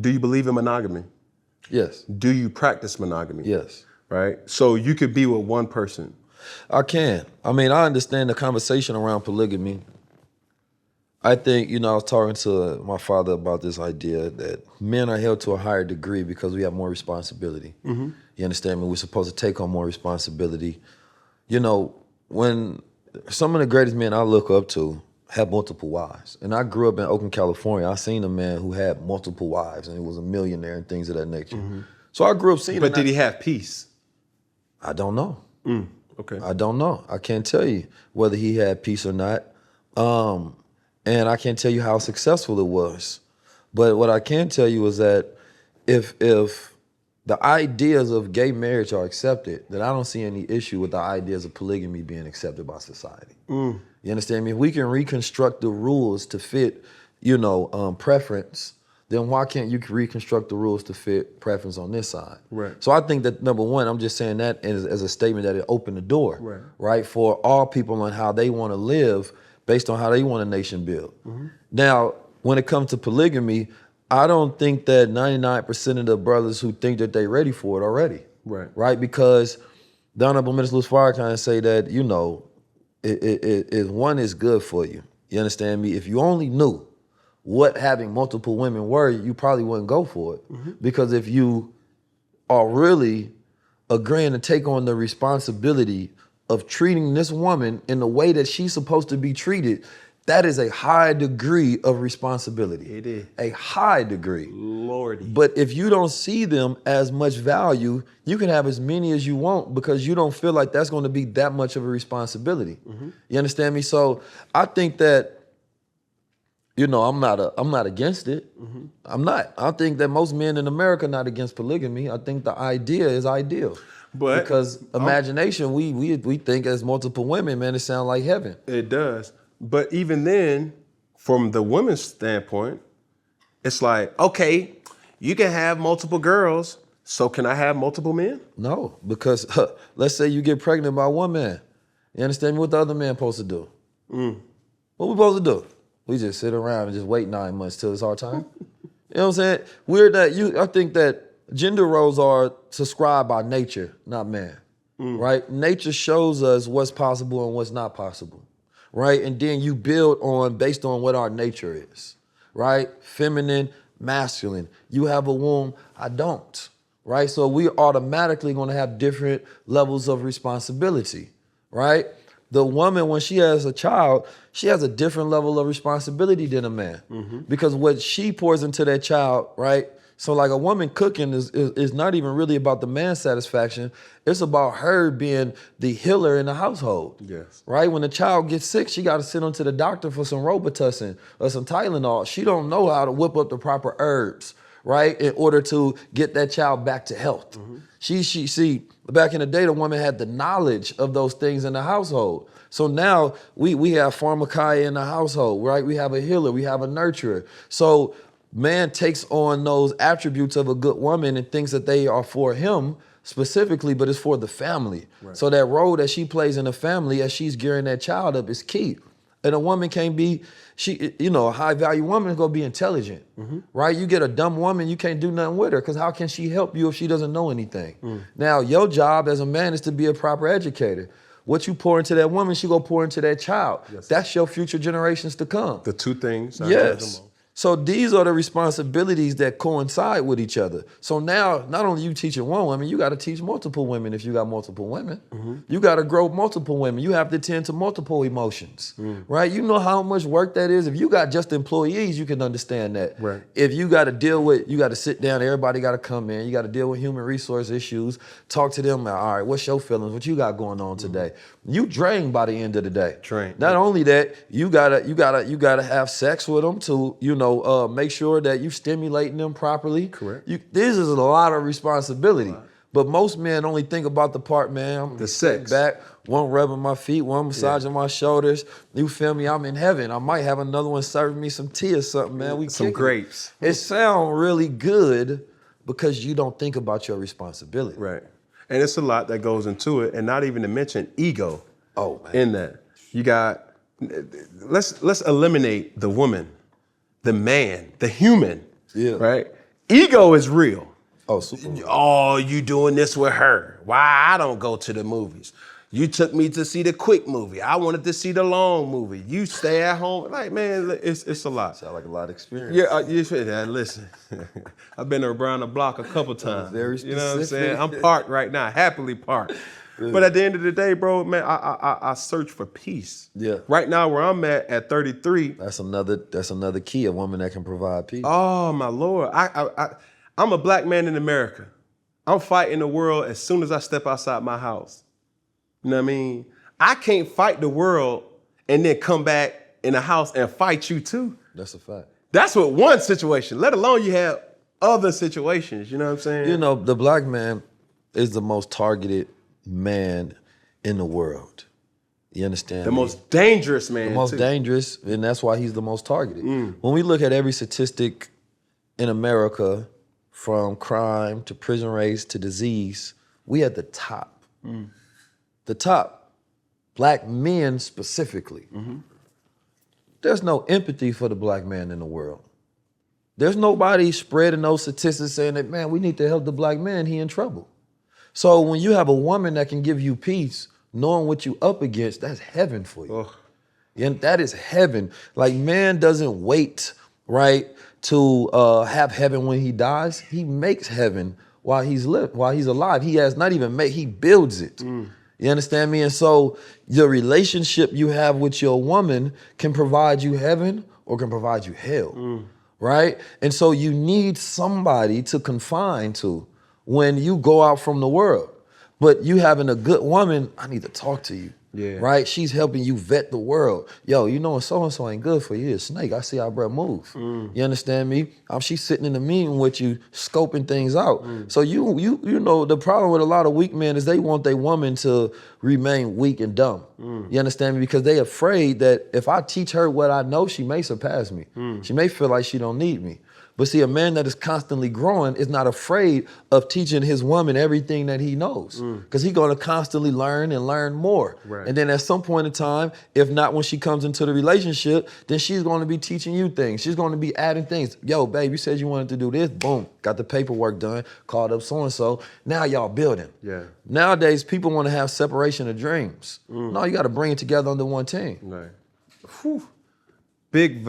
Do you believe in monogamy? Yes. Do you practice monogamy? Yes. Right? So you could be with one person. I can. I mean, I understand the conversation around polygamy. I think, I was talking to my father about this idea that men are held to a higher degree because we have more responsibility. Mm-hmm. You understand me? We're supposed to take on more responsibility. When some of the greatest men I look up to have multiple wives, and I grew up in Oakland, California, I seen a man who had multiple wives and he was a millionaire and things of that nature. Mm-hmm. So I grew up seeing But did he have peace? I don't know. Okay. I don't know. I can't tell you whether he had peace or not. And I can't tell you how successful it was. But what I can tell you is that if the ideas of gay marriage are accepted, then I don't see any issue with the ideas of polygamy being accepted by society. You understand me? If we can reconstruct the rules to fit, preference, then why can't you reconstruct the rules to fit preference on this side? Right. So I think that, number one, I'm just saying that as a statement that it opened the door, right, for all people on how they want to live based on how they want a nation build. Now, when it comes to polygamy, I don't think that 99% of the brothers who think that they're ready for it are ready. Right? Because the Honorable Minister Louis Farrakhan say that, one is good for you. You understand me? If you only knew what having multiple women were, you probably wouldn't go for it. Because if you are really agreeing to take on the responsibility of treating this woman in the way that she's supposed to be treated, that is a high degree of responsibility. It is. A high degree. Lordy. But if you don't see them as much value, you can have as many as you want because you don't feel like that's going to be that much of a responsibility. You understand me? So I think that, I'm not against it. I'm not. I think that most men in America are not against polygamy. I think the idea is ideal. But because imagination, we think as multiple women, man, it sounds like heaven. It does. But even then, from the women's standpoint, it's like, okay, you can have multiple girls, so can I have multiple men? No, because let's say you get pregnant by one man. You understand me? What the other man supposed to do? What we supposed to do? We just sit around and just wait 9 months till it's our time. You know what I'm saying? I think that gender roles are subscribed by nature, not man. Right? Nature shows us what's possible and what's not possible. Right? And then you build based on what our nature is. Right? Feminine, masculine. You have a womb, I don't. Right? So we automatically going to have different levels of responsibility. Right? The woman, when she has a child, she has a different level of responsibility than a man. Because what she pours into that child, right? So like a woman cooking is not even really about the man's satisfaction. It's about her being the healer in the household. Yes. Right? When the child gets sick, she got to send them to the doctor for some Robitussin or some Tylenol. She don't know how to whip up the proper herbs, right? In order to get that child back to health. See, back in the day, the woman had the knowledge of those things in the household. So now we have pharmakia in the household, right? We have a healer, we have a nurturer. So man takes on those attributes of a good woman and thinks that they are for him specifically, but it's for the family. Right. So that role that she plays in the family as she's gearing that child up is key. And a woman can't be, a high value woman is gonna be intelligent, right? You get a dumb woman, you can't do nothing with her because how can she help you if she doesn't know anything? Now, your job as a man is to be a proper educator. What you pour into that woman, she gonna pour into that child. Yes. That's your future generations to come. The two things. Yes. So these are the responsibilities that coincide with each other. So now, not only you teaching one woman, you got to teach multiple women if you got multiple women. You got to grow multiple women. You have to tend to multiple emotions, right? You know how much work that is. If you got just employees, you can understand that. Right. If you got to you got to sit down, everybody got to come in. You got to deal with human resource issues, talk to them. All right, what's your feelings? What you got going on today? You drained by the end of the day. Drained. Not only that, you gotta have sex with them to, make sure that you stimulating them properly. Correct. This is a lot of responsibility. Right. But most men only think about the part, man, I'm sex. Back, one rubbing my feet, one massaging my shoulders. You feel me? I'm in heaven. I might have another one serving me some tea or something, man. We some grapes. It sounds really good because you don't think about your responsibility. Right. And it's a lot that goes into it, and not even to mention ego. Oh, man. In that. You got, let's eliminate the woman, the man, the human, right? ego is real. Oh, super. Real. Oh, you doing this with her? Why I don't go to the movies? You took me to see the quick movie. I wanted to see the long movie. You stay at home. Like, man, it's a lot. Sound like a lot of experience. Yeah, listen. I've been around the block a couple times. Very you know what I'm saying? specific. I'm parked right now, happily parked. But at the end of the day, bro, man, I search for peace. Yeah. Right now, where I'm at 33. That's another key. A woman that can provide peace. Oh my Lord, I'm a black man in America. I'm fighting the world as soon as I step outside my house. You know what I mean? I can't fight the world and then come back in the house and fight you too. That's a fact. That's what one situation, let alone you have other situations, you know what I'm saying? You know, the black man is the most targeted man in the world. You understand? The most dangerous man. The most too. dangerous, and that's why he's the most targeted. When we look at every statistic in America, from crime to prison rates to disease, we at the top. The top. Black men specifically. There's no empathy for the black man in the world. There's nobody spreading those statistics saying that, man, we need to help the black man, he in trouble. So when you have a woman that can give you peace, knowing what you up against, that's heaven for you. And that is heaven. Like, man doesn't wait, right, to have heaven when he dies. He makes heaven while he's alive. He has not even he builds it. You understand me? And so the relationship you have with your woman can provide you heaven or can provide you hell, right? And so you need somebody to confine to when you go out from the world. But you having a good woman, I need to talk to you. Yeah. Right? She's helping you vet the world. Yo, you know, so-and-so ain't good for you. Snake, I see our breath move. You understand me? She's sitting in the meeting with you, scoping things out. So you know, the problem with a lot of weak men is they want their woman to remain weak and dumb. You understand me? Because they afraid that if I teach her what I know, she may surpass me. She may feel like she don't need me. But see, a man that is constantly growing is not afraid of teaching his woman everything that he knows. Because he's going to constantly learn and learn more. Right. And then at some point in time, if not when she comes into the relationship, then she's going to be teaching you things. She's going to be adding things. Yo, babe, you said you wanted to do this. Boom. Got the paperwork done. Called up so-and-so. Now y'all building. Yeah. Nowadays, people want to have separation of dreams. No, you got to bring it together under one team. Right. Whew. Big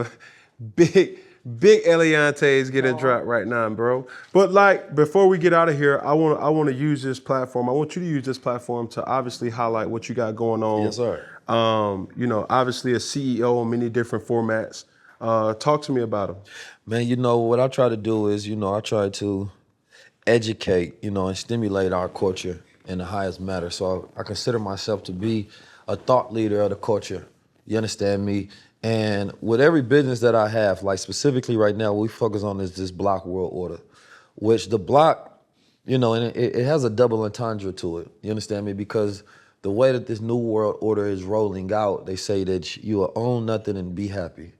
Eliantes getting dropped right now, bro. But like, before we get out of here, I want to use this platform. I want you to use this platform to obviously highlight what you got going on. Yes, sir. You know, obviously a CEO in many different formats. Talk to me about them. Man, you know, what I try to do is, you know, I try to educate, you know, and stimulate our culture in the highest matter. So I consider myself to be a thought leader of the culture. You understand me? And with every business that I have, like specifically right now, what we focus on is this block world order, which the block, you know, and it has a double entendre to it. You understand me? Because the way that this new world order is rolling out, they say that you will own nothing and be happy,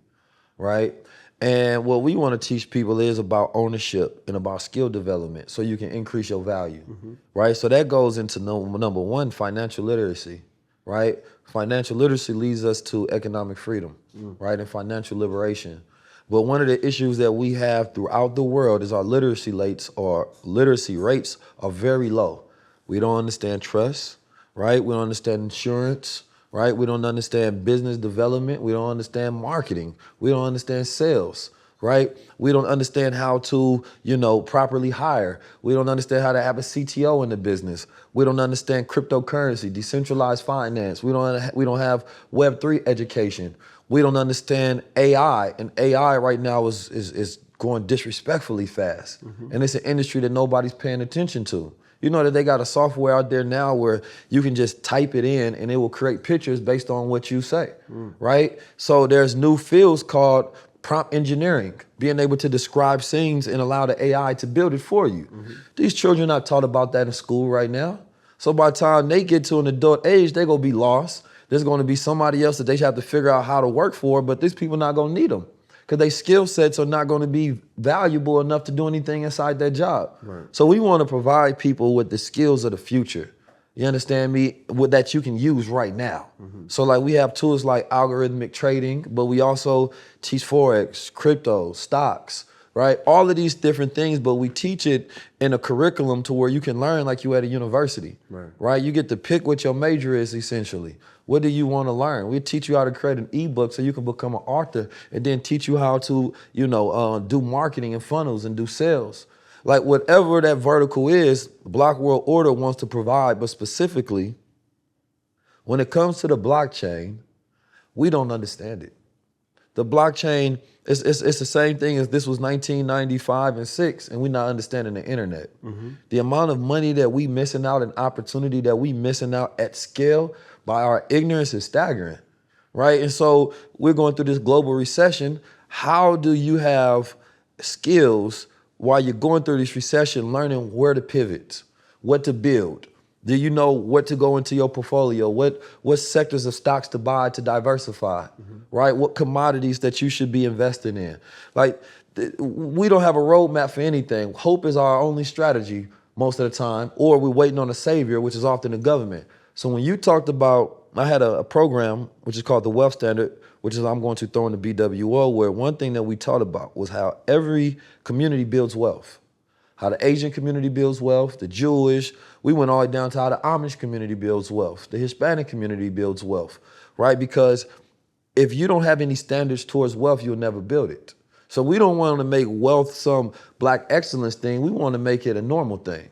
right? And what we want to teach people is about ownership and about skill development so you can increase your value, right? So that goes into number one, financial literacy, right? Financial literacy leads us to economic freedom, right? And financial liberation. But one of the issues that we have throughout the world is our literacy rates are very low. We don't understand trust, right? We don't understand insurance, right? We don't understand business development. We don't understand marketing. We don't understand sales, right? We don't understand how to, you know, properly hire. We don't understand how to have a CTO in the business. We don't understand cryptocurrency, decentralized finance. We don't have Web3 education. We don't understand AI, and AI right now is going disrespectfully fast. And it's an industry that nobody's paying attention to. You know that they got a software out there now where you can just type it in and it will create pictures based on what you say, right? So there's new fields called prompt engineering, being able to describe scenes and allow the AI to build it for you. These children are not taught about that in school right now. So by the time they get to an adult age, they're gonna be lost. There's gonna be somebody else that they have to figure out how to work for, but these people not gonna need them because their skill sets are not gonna be valuable enough to do anything inside that job. Right. So we wanna provide people with the skills of the future. You understand me? That you can use right now. So like we have tools like algorithmic trading, but we also teach Forex, crypto, stocks, right? All of these different things, but we teach it in a curriculum to where you can learn like you at a university, right? You get to pick what your major is essentially. What do you want to learn? We teach you how to create an ebook so you can become an author, and then teach you how to, do marketing and funnels and do sales. Like whatever that vertical is, Block World Order wants to provide, but specifically, when it comes to the blockchain, we don't understand it. The blockchain, it's the same thing as this was 1995 and 6, and we're not understanding the internet. The amount of money that we missing out and opportunity that we missing out at scale by our ignorance is staggering, right? And so we're going through this global recession. How do you have skills while you're going through this recession, learning where to pivot, what to build? Do you know what to go into your portfolio? What sectors of stocks to buy to diversify, right? What commodities that you should be investing in? Like, we don't have a roadmap for anything. Hope is our only strategy most of the time, or we're waiting on a savior, which is often the government. So when you talked about, I had a program, which is called the Wealth Standard, which is I'm going to throw in the BWO, where one thing that we taught about was how every community builds wealth. How the Asian community builds wealth, the Jewish, we went all the way down to how the Amish community builds wealth, the Hispanic community builds wealth, right? Because if you don't have any standards towards wealth, you'll never build it. So we don't want to make wealth some Black excellence thing. We want to make it a normal thing.